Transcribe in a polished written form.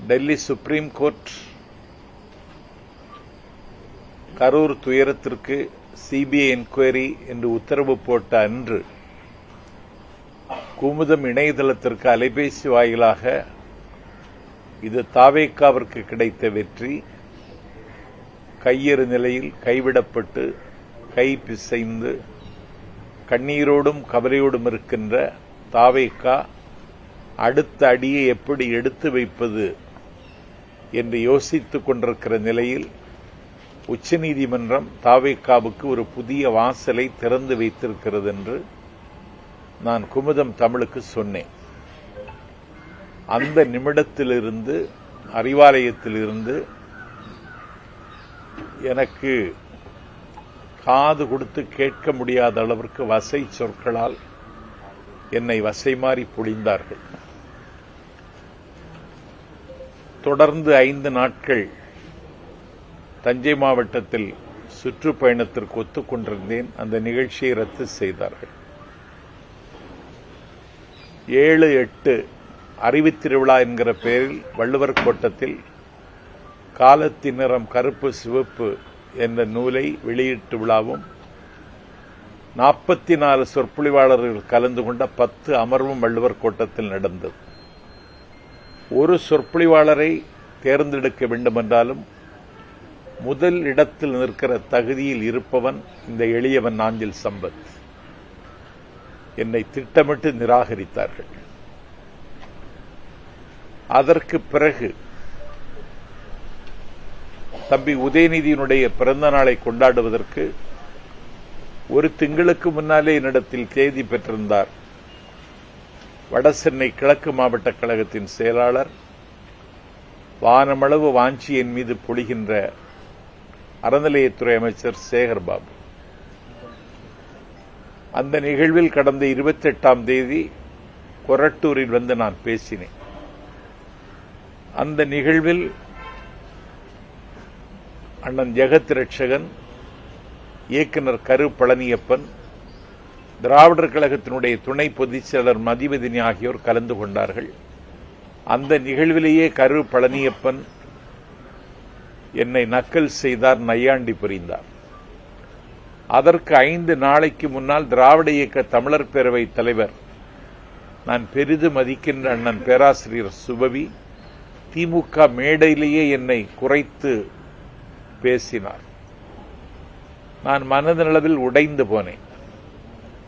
Delhi supreme court Karur துயரத்திற்கு CBI enquiry என்று உத்தரவு போட்ட அன்று குமுதம் இணையதளத்திற்கு அலைபேசி வாயிலாக இது தாவேக்காவிற்கு கிடைத்த வெற்றி, கையெறு நிலையில் கைவிடப்பட்டு கை பிசைந்து கண்ணீரோடும் கவலையோடும் இருக்கின்ற தாவேக்கா அடுத்த அடியை எப்படி எடுத்து வைப்பது என்று யோசித்துக் கொண்டிருக்கிற நிலையில் உச்சநீதிமன்றம் தாவேக்காவுக்கு ஒரு புதிய வாசலை திறந்து வைத்திருக்கிறது என்று நான் குமுதம் தமிழுக்கு சொன்னேன். அந்த நிமிடத்திலிருந்து அறிவாலயத்திலிருந்து எனக்கு காது கொடுத்து கேட்க முடியாத அளவிற்கு வசை சொற்களால் என்னை வசைமாறி பொழிந்தார்கள். தொடர்ந்து 5 நாட்கள் தஞ்சை மாவட்டத்தில் சுற்றுப்பயணத்திற்கு ஒத்துக்கொண்டிருந்தேன். அந்த நிகழ்ச்சியை ரத்து செய்தார்கள். 7-8 அறிவுத்திருவிழா என்கிற பெயரில் வள்ளுவர் கோட்டத்தில் காலத்தின் நிறம் கருப்பு சிவப்பு என்ற நூலை வெளியீட்டு விழாவும் 44 சொற்பொழிவாளர்கள் கலந்து கொண்ட 10 அமர்வும் வள்ளுவர் கோட்டத்தில் நடந்தது. ஒரு சொற்பொழிவாளரை தேர்ந்தெடுக்க வேண்டுமென்றாலும் முதல் இடத்தில் நிற்கிற தகுதியில் இருப்பவன் இந்த எளியவன் நாஞ்சில் சம்பத். என்னை திட்டமிட்டு நிராகரித்தார்கள். அதற்கு பிறகு தம்பி உதயநிதியினுடைய பிறந்த நாளை கொண்டாடுவதற்கு ஒரு திங்களுக்கு முன்னாலே என்னிடத்தில் தேதி பெற்றிருந்தார் வடசென்னை கிழக்கு மாவட்ட கழகத்தின் செயலாளர், வானமளவு வாஞ்சி என் மீது பொழிகின்ற அறநிலையத்துறை அமைச்சர் சேகர்பாபு. அந்த நிகழ்வில் கடந்த 28ஆம் தேதி கொரட்டூரில் வந்து நான் பேசினேன். அந்த நிகழ்வில் அண்ணன் ஜெகத் ரட்சகன், இயக்குனர் கரு பழனியப்பன், திராவிடர் கழகத்தினுடைய துணை பொதுச் செயலர் மதிவதினி ஆகியோர் கலந்து கொண்டார்கள். அந்த நிகழ்விலேயே கரு பழனியப்பன் என்னை நக்கல் செய்தார், நையாண்டி புரிந்தார். அதற்கு 5 நாளைக்கு முன்னால் திராவிட இயக்க தமிழர் பேரவை தலைவர், நான் பெரிதும் மதிக்கின்ற அண்ணன் பேராசிரியர் சுபவி, திமுக மேடையிலேயே என்னை குறைத்து பேசினார். நான் மனதளவில் உடைந்து போனேன்.